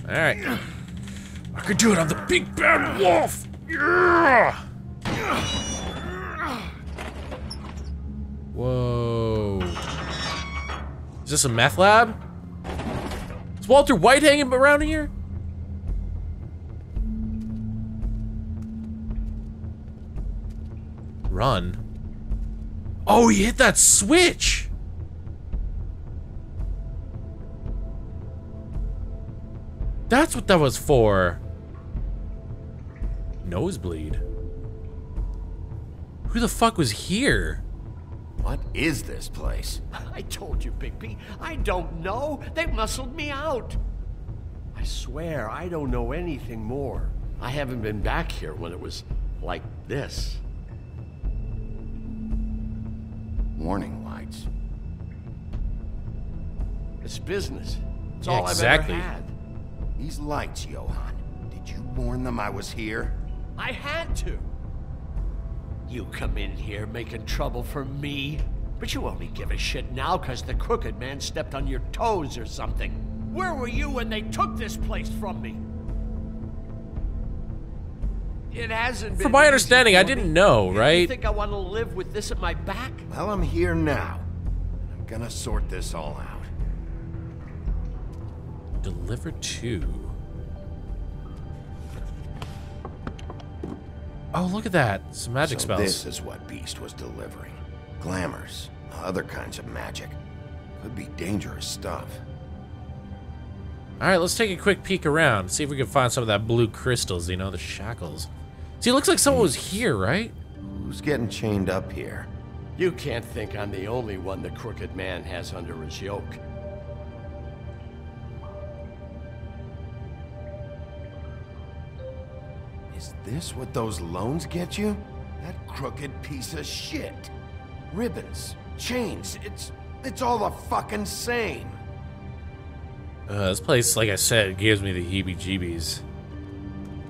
Alright. I can do it, I'm the big bad wolf! Yeah! Whoa. Is this a meth lab? Is Walter White hanging around here? Run. Oh, he hit that switch! That's what that was for. Nosebleed. Who the fuck was here? What is this place? I told you, Bigby. I don't know. They muscled me out. I swear, I don't know anything more. I haven't been back here when it was like this. Warning lights. It's business. It's Yeah, all exactly. I've ever had. These lights, Johann. Did you warn them I was here? I had to. You come in here making trouble for me, but you only give a shit now because the crooked man stepped on your toes or something. Where were you when they took this place from me? It hasn't been From my easy understanding, for I me. didn't know, You right? think I want to live with this at my back? Well, I'm here now. I'm gonna sort this all out. Deliver to. Oh, look at that. Some magic So spells. this is what Beast was delivering. Glamours, other kinds of magic. Could be dangerous stuff. Alright, let's take a quick peek around. See if we can find some of that blue crystals, you know, the shackles. See, it looks like someone was here, right? Who's getting chained up here? You can't think I'm the only one the crooked man has under his yoke. Is this what those loans get you? That crooked piece of shit. Ribbons, chains, it's all the fucking same. This place, like I said, gives me the heebie-jeebies.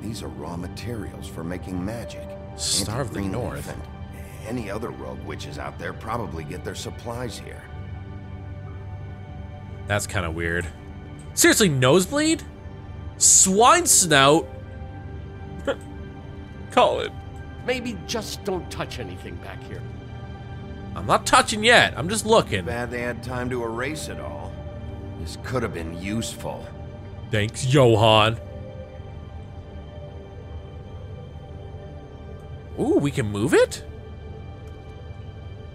These are raw materials for making magic. Star of the Anti-Green North. and any other rogue witches out there probably get their supplies here. That's kind of weird. Seriously, nosebleed? Swine snout? Call it. Maybe just don't touch anything back here. I'm not touching yet. I'm just looking. Bad they had time to erase it all. This could have been useful. Thanks, Johann. Ooh, we can move it?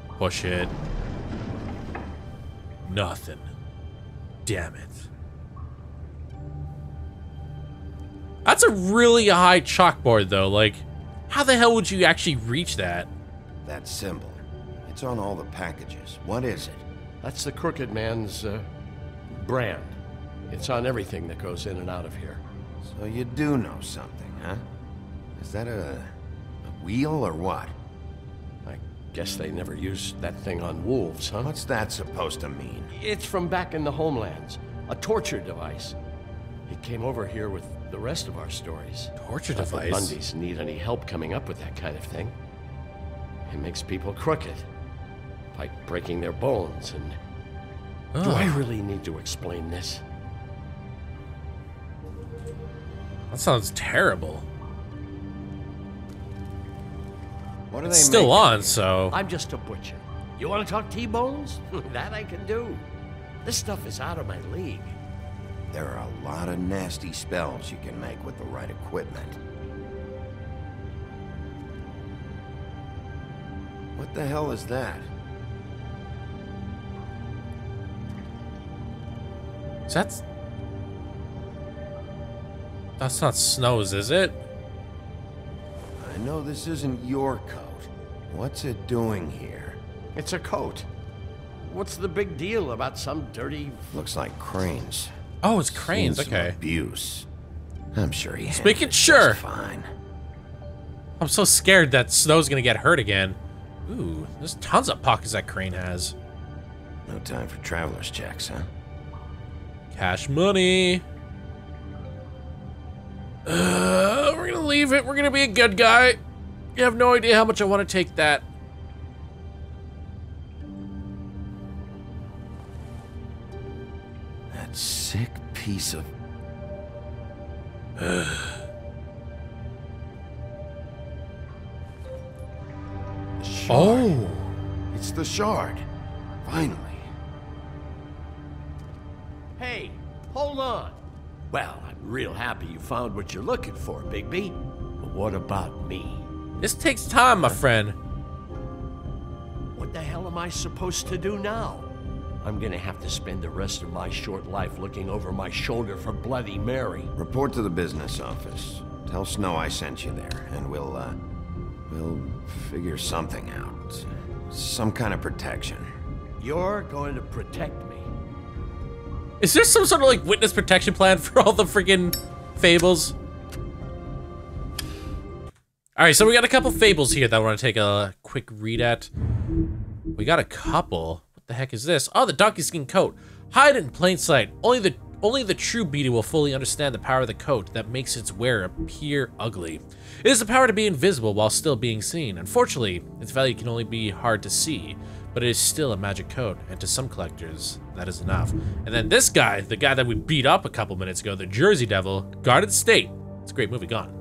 Push it. Nothing. Damn it. That's a really high chalkboard, though. Like, how the hell would you actually reach that? That symbol. It's on all the packages. What is it? That's the crooked man's brand. It's on everything that goes in and out of here. So you do know something, huh? Is that a wheel or what? I guess they never used that thing on wolves, huh? What's that supposed to mean? It's from back in the homelands. A torture device. It came over here with the rest of our stories. Torture Not that device? mundies need any help coming up with that kind of thing. It makes people crooked. By breaking their bones and... Do I really need to explain this? That sounds terrible. What are It's they still making? on, so... I'm just a butcher. You want to talk T-bones? That I can do. This stuff is out of my league. There are a lot of nasty spells you can make with the right equipment. What the hell is that? That's not Snow's, is it? I know this isn't your coat. What's it doing here? It's a coat. What's the big deal about some dirty... Looks like Crane's. Oh, it's Crane's, Seen some okay. Abuse. I'm sure he Just making handled it sure. just fine. I'm so scared that Snow's gonna get hurt again. Ooh, there's tons of pockets that Crane has. No time for traveler's checks, huh? Cash money. We're gonna leave it. We're gonna be a good guy. You have no idea how much I want to take that. That sick piece of... Oh. It's the shard. Finally. Hey, hold on. Well, I'm real happy you found what you're looking for, Bigby. But what about me? This takes time, my friend. What the hell am I supposed to do now? I'm gonna have to spend the rest of my short life looking over my shoulder for Bloody Mary. Report to the business office. Tell Snow I sent you there, and we'll figure something out. Some kind of protection. You're going to protect me. Is there some sort of like witness protection plan for all the freaking Fables? All right, so we got a couple Fables here that I want to take a quick read at. We got a couple. What the heck is this? Oh, the donkey skin coat. Hide it in plain sight. Only the true beauty will fully understand the power of the coat that makes its wearer appear ugly. It is the power to be invisible while still being seen. Unfortunately, its value can only be hard to see, but it is still a magic coat, and to some collectors, that is enough. And then this guy, the guy that we beat up a couple minutes ago, the Jersey Devil, Garden State. It's a great movie, Gone.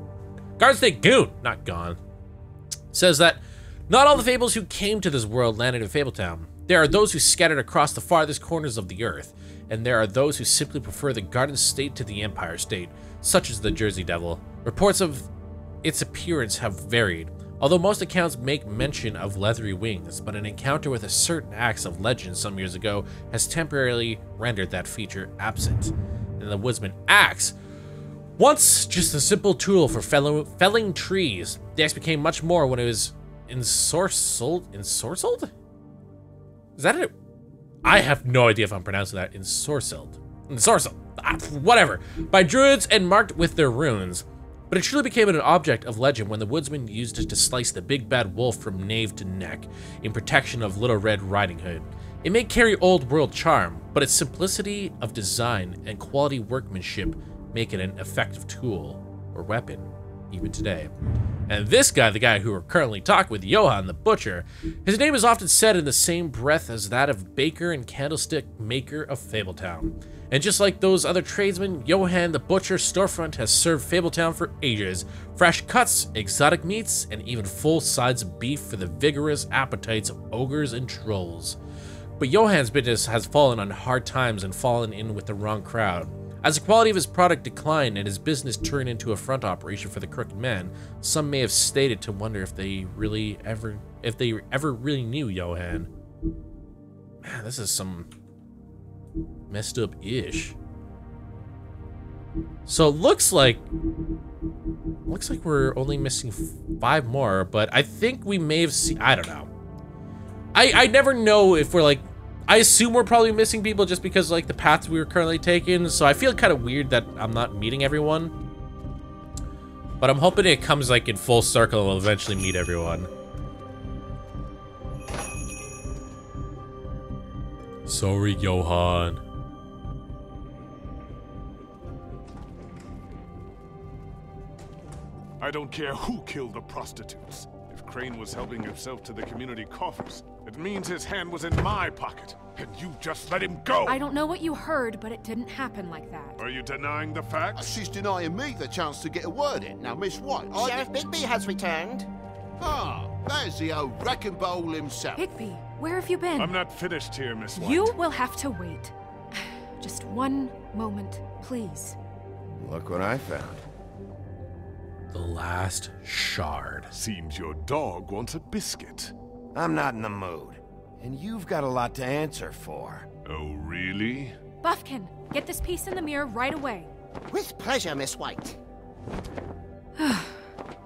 Garden State Goon, not Gone. Says that not all the Fables who came to this world landed in Fabletown. There are those who scattered across the farthest corners of the earth, and there are those who simply prefer the Garden State to the Empire State, such as the Jersey Devil. Reports of its appearance have varied, although most accounts make mention of leathery wings, but an encounter with a certain axe of legend some years ago has temporarily rendered that feature absent. And the woodsman axe, once just a simple tool for felling trees, the axe became much more when it was ensorcelled? Ensorcelled? Is that it? I have no idea if I'm pronouncing that. Ensorcelled. Whatever. By druids and marked with their runes. But it truly became an object of legend when the woodsman used it to slice the big bad wolf from nape to neck in protection of Little Red Riding Hood. It may carry old world charm, but its simplicity of design and quality workmanship make it an effective tool or weapon even today. And this guy, the guy who we're currently talking with, Johann the Butcher, his name is often said in the same breath as that of baker and candlestick maker of Fabletown. And just like those other tradesmen, Johann the Butcher's storefront has served Fabletown for ages. Fresh cuts, exotic meats, and even full sides of beef for the vigorous appetites of ogres and trolls. But Johann's business has fallen on hard times and fallen in with the wrong crowd. As the quality of his product declined and his business turned into a front operation for the crooked man, some may have stated to wonder if they ever really knew Johann. Man, this is some messed up ish. So it looks like we're only missing 5 more, but I think we may have seen, I don't know. I never know if we're like, I assume we're probably missing people just because like the paths we were currently taking, so I feel kind of weird that I'm not meeting everyone. But I'm hoping it comes like in full circle and we'll eventually meet everyone. Sorry, Johann. I don't care who killed the prostitutes. If Crane was helping himself to the community coffers, it means his hand was in my pocket, and you just let him go! I don't know what you heard, but it didn't happen like that. Are you denying the facts? She's denying me the chance to get a word in. Now, Miss White, Sheriff Bigby has returned. Ah, there's the old wrecking bowl himself. Bigby, where have you been? I'm not finished here, Miss White. You will have to wait. Just one moment, please. Look what I found. The last shard. Seems your dog wants a biscuit. I'm not in the mood. And you've got a lot to answer for. Oh, really? Buffkin, get this piece in the mirror right away. With pleasure, Miss White.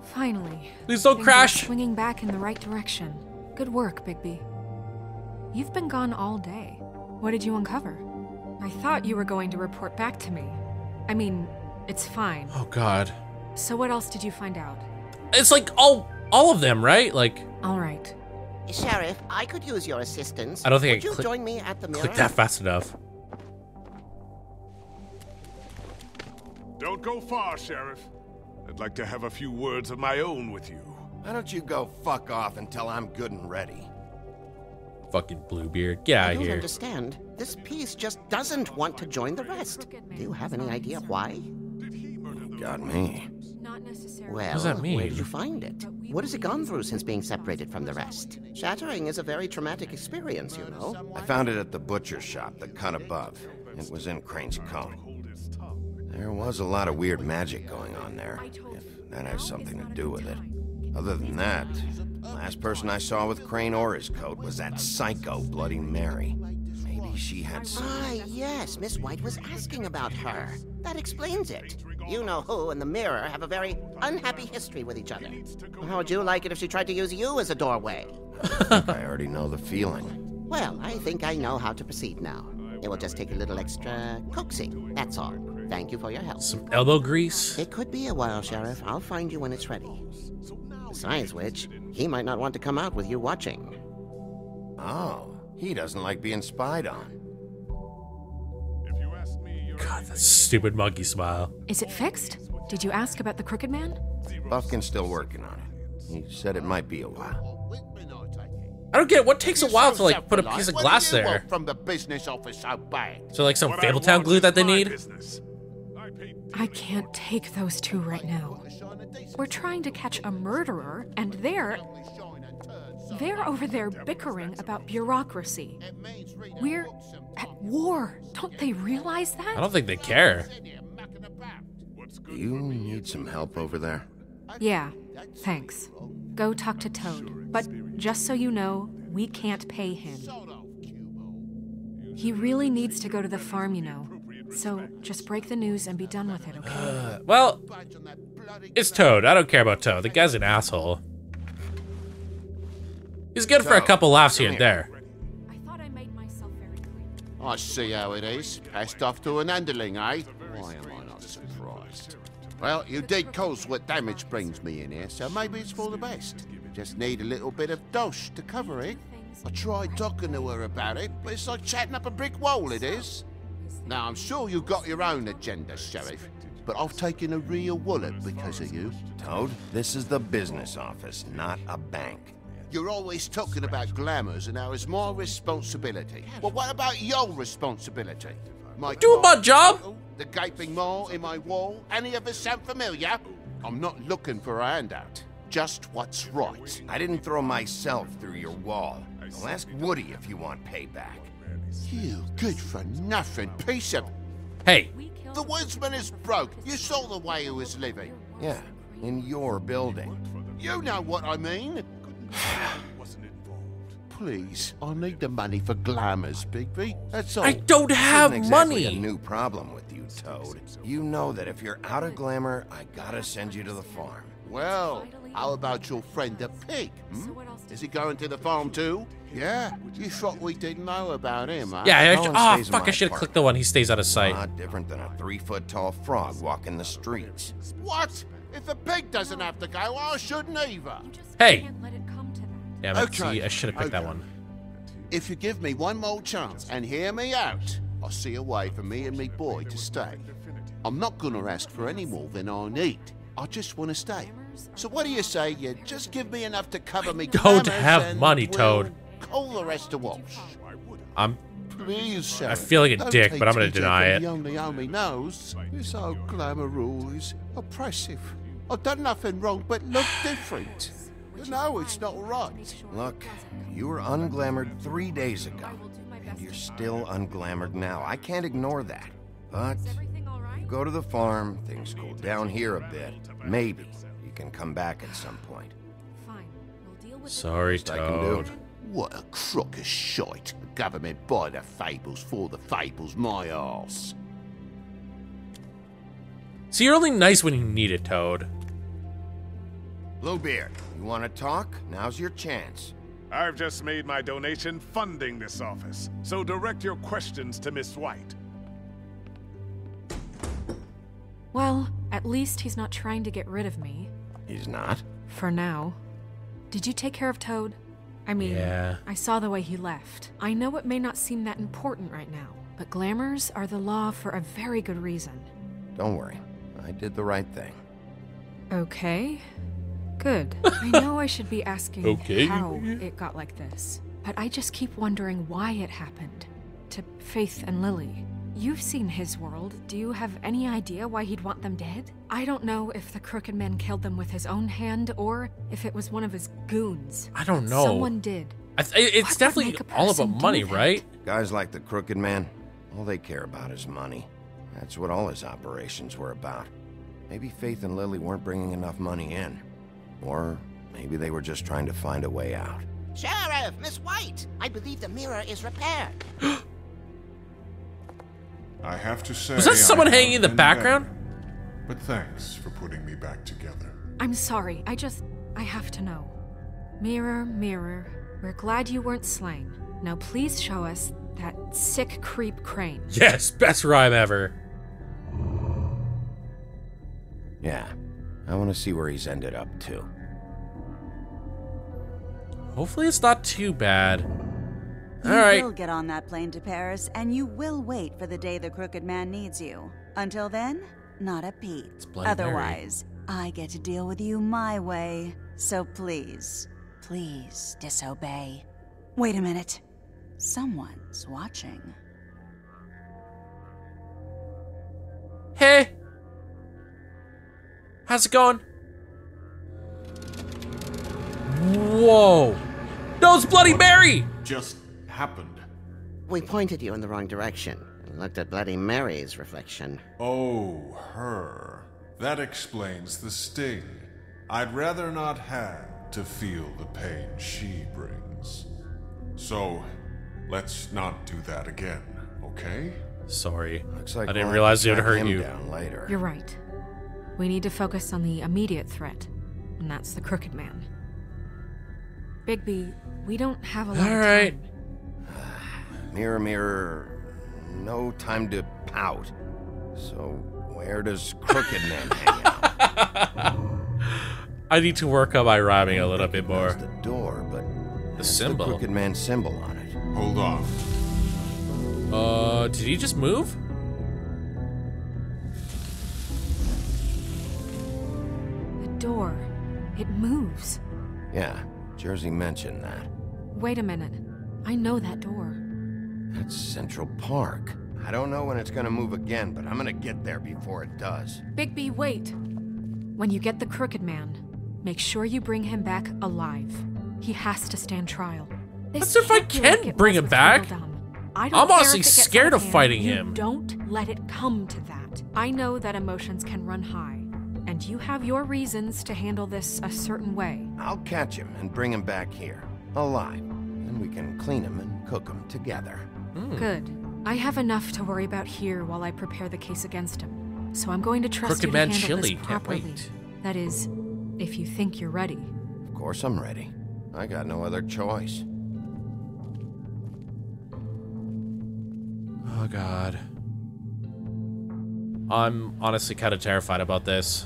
Finally. Please don't Things are crash. swinging back in the right direction. Good work, Bigby. You've been gone all day. What did you uncover? I thought you were going to report back to me. I mean, it's fine. Oh God. So what else did you find out? It's like all of them, right? Like. All right. Sheriff, I could use your assistance. I don't think Would you join me at the mirror? click that fast enough. Don't go far, Sheriff. I'd like to have a few words of my own with you. Why don't you go fuck off until I'm good and ready? Fucking Bluebeard, get out I of don't here. understand. This piece just doesn't want to join the rest. Do you have any idea why? Did he murder Got me. Not necessarily. Well, does that mean? where did you find it? What has it gone through since being separated from the rest? Shattering is a very traumatic experience, you know. I found it at the butcher shop, the cut above. It was in Crane's coat. There was a lot of weird magic going on there, if that has something to do with it. Other than that, last person I saw with Crane or his coat was that psycho Bloody Mary. Maybe she had some... Ah, yes, Miss White was asking about her. That explains it. You know who and the mirror have a very unhappy history with each other. How would you like it if she tried to use you as a doorway? I already know the feeling. Well, I think I know how to proceed now. It will just take a little extra coaxing, that's all. Thank you for your help. Some elbow grease? It could be a while, Sheriff. I'll find you when it's ready. Besides which, he might not want to come out with you watching. Oh, he doesn't like being spied on. God, that stupid monkey smile. Is it fixed? Did you ask about the Crooked Man? Buffkin's still working on it. He said it might be a while. I don't get it. What takes a while to, like, put a piece of glass What do you there? want from the business office so bad? So, like, some What I Fabletown want glue is that they my need? business. I can't take those two right now. We're trying to catch a murderer, and they're over there bickering about bureaucracy. We're at war. Don't they realize that? I don't think they care. Do you need some help over there? Yeah, thanks. Go talk to Toad. But just so you know, we can't pay him. He really needs to go to the farm, you know. So just break the news and be done with it, okay? Well, it's Toad. I don't care about Toad. The guy's an asshole. He's good for a couple laughs here and there. I thought I made myself very clear. I see how it is. Passed off to an underling, eh? Why am I not surprised? Well, you did cause what damage brings me in here, so maybe it's for the best. Just need a little bit of dosh to cover it. I tried talking to her about it, but it's like chatting up a brick wall, it is. Now, I'm sure you've got your own agenda, Sheriff, but I've taken a real wallet because of you. Toad, this is the business office, not a bank. You're always talking about glamours and how it's my responsibility. Well, what about your responsibility? Do my job. The gaping maw in my wall? Any of us sound familiar? I'm not looking for a handout. Just what's right. I didn't throw myself through your wall. I'll ask Woody if you want payback. You good-for-nothing piece of... Hey, The woodsman is broke. You saw the way he was living. Yeah, in your building. You know what I mean. Please, I need the money for glamours, Bigby. That's all. I don't have This isn't exactly money. a new problem with you, Toad. You know that if you're out of glamour, I gotta send you to the farm. Well, how about your friend the pig? Is he going to the farm too? Yeah? You thought we didn't know about him, huh? Yeah, No one oh, stays in fuck, I my should have clicked the one. He stays out of A sight. lot different than a 3-foot-tall frog walking the streets. What? If the pig doesn't have to go, I shouldn't either. Hey. Can't let it come to that. Damn it, see, I should have picked that okay. one. If you give me one more chance and hear me out, I'll see a way for me and me boy to stay. I'm not gonna ask for any more than I need. I just want to stay. So what do you say you just give me enough to cover me don't glamours have and money, we'll Toad. call the rest to wash. I'm Please, sir. I feel like a Don't dick, take but I'm gonna TJ deny from it. The only homie knows. This old glamour rule is oppressive. I've done nothing wrong but look different. No, it's not right. Look, you were unglamoured 3 days ago, and you're still unglamoured now. I can't ignore that. But Everything all right? you go to the farm, things cool down here a bit. Maybe you can come back at some point. Fine. We'll deal with sorry, I can do. Toad. What a crock of shite. The government by the Fables, for the Fables, my arse. See, you're only nice when you need it, Toad. Bluebeard, you want to talk? Now's your chance. I've just made my donation funding this office, so direct your questions to Miss White. Well, at least he's not trying to get rid of me. He's not? For now. Did you take care of Toad? I mean, Yeah. I saw the way he left. I know it may not seem that important right now, but glamours are the law for a very good reason. Don't worry. I did the right thing. Okay. Good. I know I should be asking Okay. how it got like this, but I just keep wondering why it happened. To Faith and Lily. You've seen his world. Do you have any idea why he'd want them dead? I don't know if the Crooked Man killed them with his own hand or if it was one of his goons. I don't know. Someone did. It's definitely all about money, right? Guys like the Crooked Man, all they care about is money. That's what all his operations were about. Maybe Faith and Lily weren't bringing enough money in. Or maybe they were just trying to find a way out. Sheriff, Miss White, I believe the mirror is repaired. I have to say, Was that someone hanging in the background? But thanks for putting me back together. I'm sorry. I have to know. Mirror, mirror, we're glad you weren't slain. Now please show us that sick creep Crane. Yes, best rhyme ever. Yeah, I want to see where he's ended up too. Hopefully it's not too bad. You All right. will get on that plane to Paris, and you will wait for the day the Crooked Man needs you. Until then, not a peep. Bloody Otherwise, I get to deal with you my way. So please, please disobey. Wait a minute. Someone's watching. Hey. How's it going? Whoa. No, it's Bloody Mary! Just happened. We pointed you in the wrong direction and looked at Bloody Mary's reflection. Oh, her. That explains the sting. I'd rather not have to feel the pain she brings. So, let's not do that again, okay? Sorry. Looks like I didn't we'll realize it have would to hurt track him you. down later. You're right. We need to focus on the immediate threat, and that's the Crooked Man. Bigby, we don't have a lot of time. Mirror, mirror, no time to pout. So, where does Crooked Man hang out? I need to work on my rhyming a little bit more. There's the door, but The that's symbol. the Crooked Man symbol on it. Hold on. Did he just move? The door. It moves. Yeah, Jersey mentioned that. Wait a minute. I know that door. That's Central Park. I don't know when it's gonna move again, but I'm gonna get there before it does. Bigby, wait. When you get the Crooked Man, make sure you bring him back alive. He has to stand trial. That's if I can't be can like it bring was him with back. Fiddledum. I I'm don't care honestly if it gets scared out of hand. fighting You him. Don't let it come to that. I know that emotions can run high, and you have your reasons to handle this a certain way. I'll catch him and bring him back here, alive. Then we can clean him and cook him together. Good. I have enough to worry about here while I prepare the case against him. So I'm going to trust Crooked you to Man handle chili. this Can't properly. wait. That is, if you think you're ready. Of course I'm ready. I got no other choice. Oh, God. I'm honestly kind of terrified about this.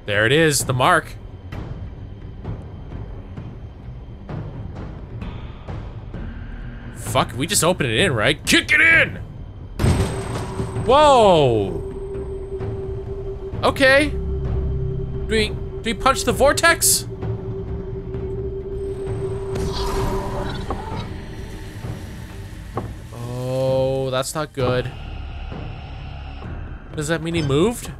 There it is, the mark. Fuck, we just open it in, right? Kick it in! Whoa! Okay. Do we punch the vortex? Oh, that's not good. Does that mean he moved?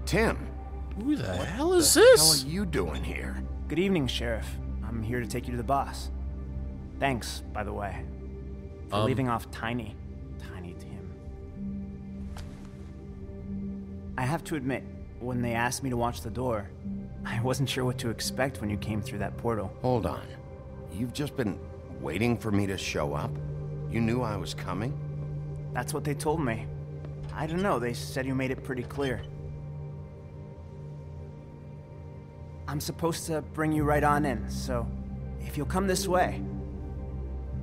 Tim, Who the hell is how this? are you doing here? Good evening, Sheriff. I'm here to take you to the boss. Thanks, by the way, for leaving off Tiny Tim. I have to admit, when they asked me to watch the door, I wasn't sure what to expect when you came through that portal. Hold on. You've just been waiting for me to show up? You knew I was coming? That's what they told me. I don't know, they said you made it pretty clear. I'm supposed to bring you right on in, so if you'll come this way.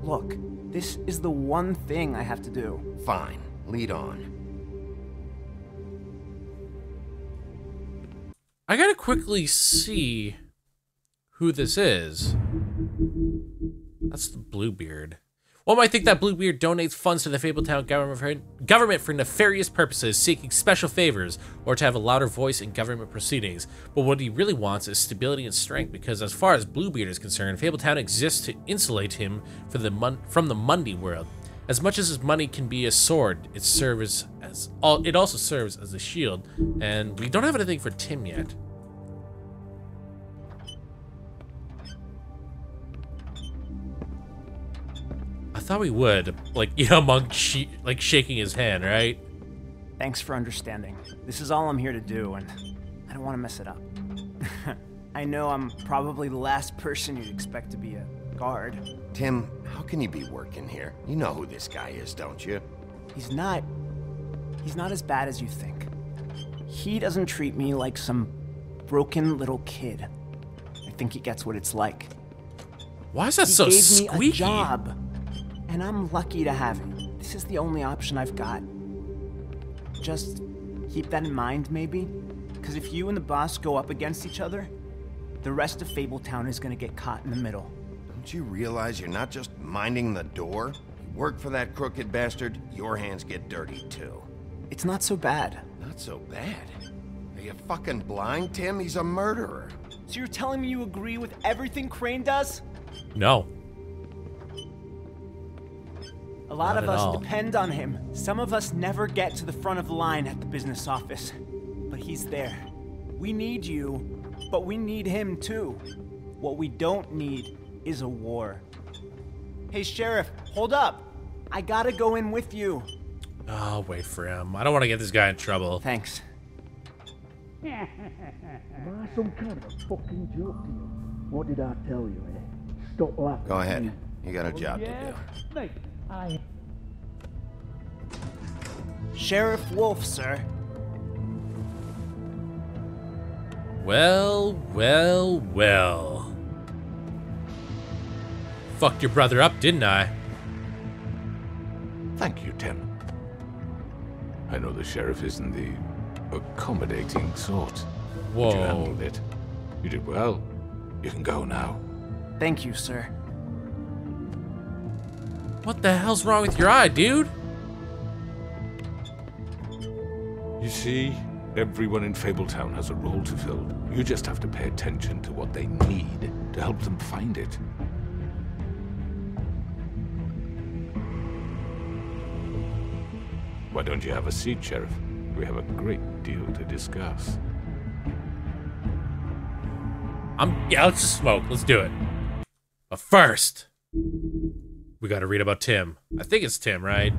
Look, this is the one thing I have to do. Fine. Lead on. I gotta quickly see who this is. That's the Bluebeard. One might think that Bluebeard donates funds to the Fabletown government for nefarious purposes, seeking special favors, or to have a louder voice in government proceedings. But what he really wants is stability and strength, because as far as Bluebeard is concerned, Fabletown exists to insulate him from the Mundy world. As much as his money can be a sword, it also serves as a shield, and we don't have anything for Tim yet. I thought we would, like, you know, Monk shaking his hand, right? Thanks for understanding. This is all I'm here to do, and I don't want to mess it up. I know I'm probably the last person you'd expect to be a guard. Tim, how can you be working here? You know who this guy is, don't you? He's not as bad as you think. He doesn't treat me like some broken little kid. I think he gets what it's like. Why is that so squeaky? He gave me a job, and I'm lucky to have it. This is the only option I've got. Just keep that in mind, maybe? Because if you and the boss go up against each other, the rest of Fabletown is gonna get caught in the middle. Don't you realize you're not just minding the door? You work for that crooked bastard, your hands get dirty too. It's not so bad. Not so bad? Are you fucking blind, Tim? He's a murderer. So you're telling me you agree with everything Crane does? No. A lot of us all. depend on him. Some of us never get to the front of the line at the business office. But he's there. We need you, but we need him too. What we don't need is a war. Hey, Sheriff, hold up. I gotta go in with you. Oh, wait for him. I don't want to get this guy in trouble. Thanks. Am I some kind of a fucking joke to you? What did I tell you, eh? Stop laughing. Go ahead. You got a job to do. Mate, Sheriff Wolf, sir. Well, well, well. Fucked your brother up, didn't I? Thank you, Tim. I know the sheriff isn't the accommodating sort. Whoa. But you handled it. You did well. You can go now. Thank you, sir. What the hell's wrong with your eye, dude? You see, everyone in Fabletown has a role to fill. You just have to pay attention to what they need to help them find it. Why don't you have a seat, Sheriff? We have a great deal to discuss. Yeah, let's just smoke. Let's do it. But first, we gotta read about Tim. I think it's Tim, right?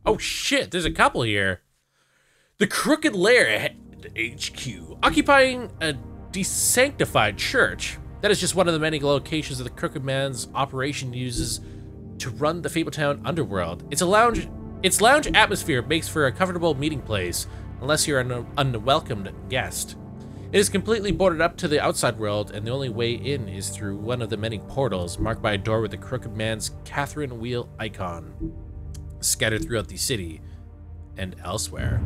Oh shit, there's a couple here. The Crooked Lair at HQ, occupying a desanctified church. That is just one of the many locations that the Crooked Man's operation uses to run the Fabletown underworld. Its lounge atmosphere makes for a comfortable meeting place, unless you're an unwelcomed guest. It is completely boarded up to the outside world, and the only way in is through one of the many portals, marked by a door with the Crooked Man's Catherine wheel icon, scattered throughout the city and elsewhere.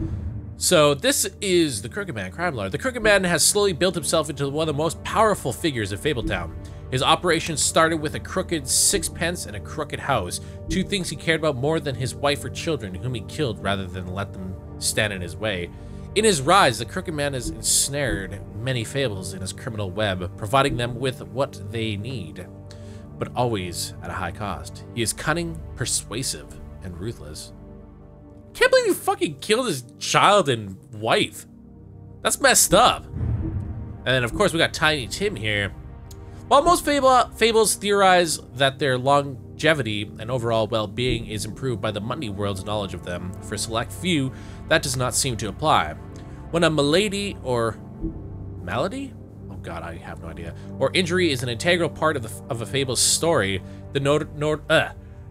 So this is the Crooked Man, crime lord. The Crooked Man has slowly built himself into one of the most powerful figures of Fabletown. His operations started with a crooked sixpence and a crooked house, two things he cared about more than his wife or children, whom he killed rather than let them stand in his way. In his rise, the Crooked Man has ensnared many fables in his criminal web, providing them with what they need, but always at a high cost. He is cunning, persuasive, and ruthless. Can't believe you fucking killed his child and wife. That's messed up. And then, of course, we got Tiny Tim here. While most fables theorize that their longevity and overall well-being is improved by the Mundy world's knowledge of them, for a select few, that does not seem to apply. When a malady or malady? Oh god, I have no idea. Or injury is an integral part of a fable's story, the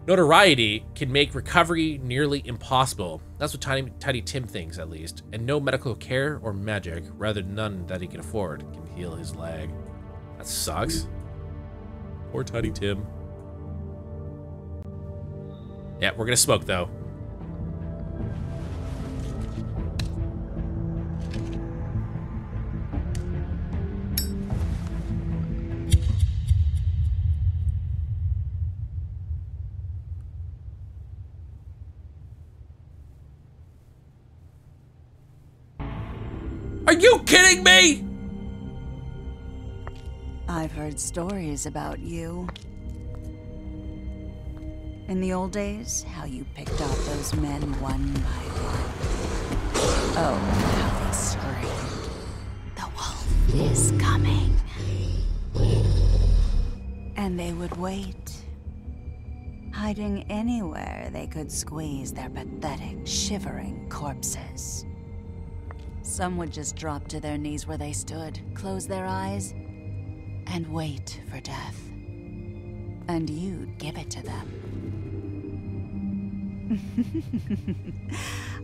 notoriety can make recovery nearly impossible. That's what Tiny Tim thinks, at least. And no medical care or magic, rather none that he can afford, can heal his leg. That sucks. Poor Tiny Tim. Yeah, we're gonna smoke, though. Are you kidding me? I've heard stories about you. In the old days, how you picked off those men one by one. Oh, how they screamed. The wolf is coming. And they would wait, hiding anywhere they could squeeze their pathetic, shivering corpses. Some would just drop to their knees where they stood, close their eyes, and wait for death. And you'd give it to them.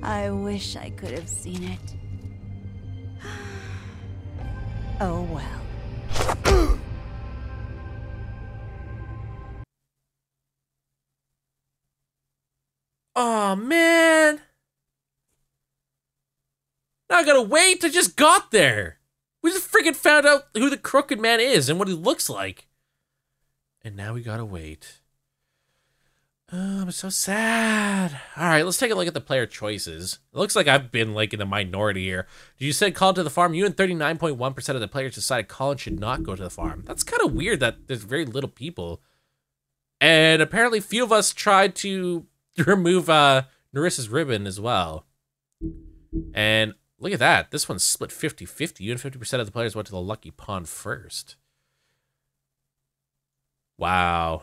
I wish I could have seen it. Oh well. Oh man. Now I gotta wait. I just got there. We just freaking found out who the Crooked Man is and what he looks like. And now we gotta wait. Oh, I'm so sad. All right, let's take a look at the player choices. It looks like I've been like in the minority here. You said call to the farm. You and 39.1% of the players decided Colin should not go to the farm. That's kind of weird that there's very little people. And apparently few of us tried to remove Nerissa's ribbon as well. And look at that. This one's split 50-50. You and 50% of the players went to the lucky pond first. Wow.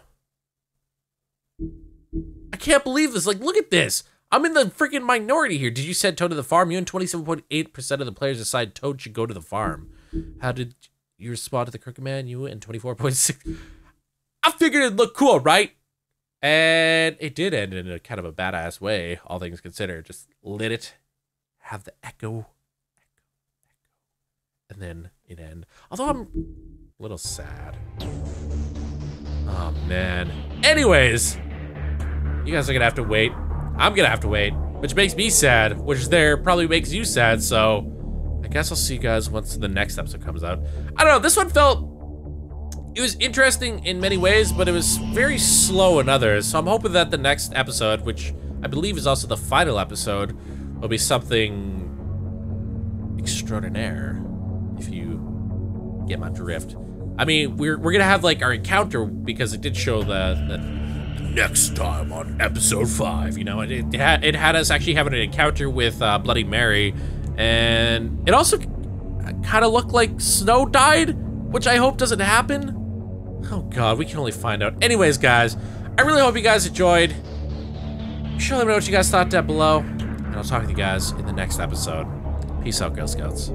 I can't believe this. Like, look at this. I'm in the freaking minority here. Did you send Toad to the farm? You and 27.8% of the players decide Toad should go to the farm. How did you respond to the Crooked Man? You and 24.6%. I figured it'd look cool, right? And it did end in a kind of a badass way, all things considered. Just lit it. Have the echo. And then it end. Although I'm a little sad. Oh, man. Anyways. You guys are gonna have to wait. I'm gonna have to wait, which makes me sad, which probably makes you sad, so I guess I'll see you guys once the next episode comes out. I don't know, this one it was interesting in many ways, but it was very slow in others, so I'm hoping that the next episode, which I believe is also the final episode, will be something extraordinaire, if you get my drift. I mean, we're gonna have like our encounter, because it did show the next time on episode 5, you know, it had us actually having an encounter with Bloody Mary, and it also kind of looked like Snow died, which I hope doesn't happen. Oh god, we can only find out. Anyways, guys, I really hope you guys enjoyed. Be sure to let me know what you guys thought down below, and I'll talk to you guys in the next episode. Peace out, Girl Scouts.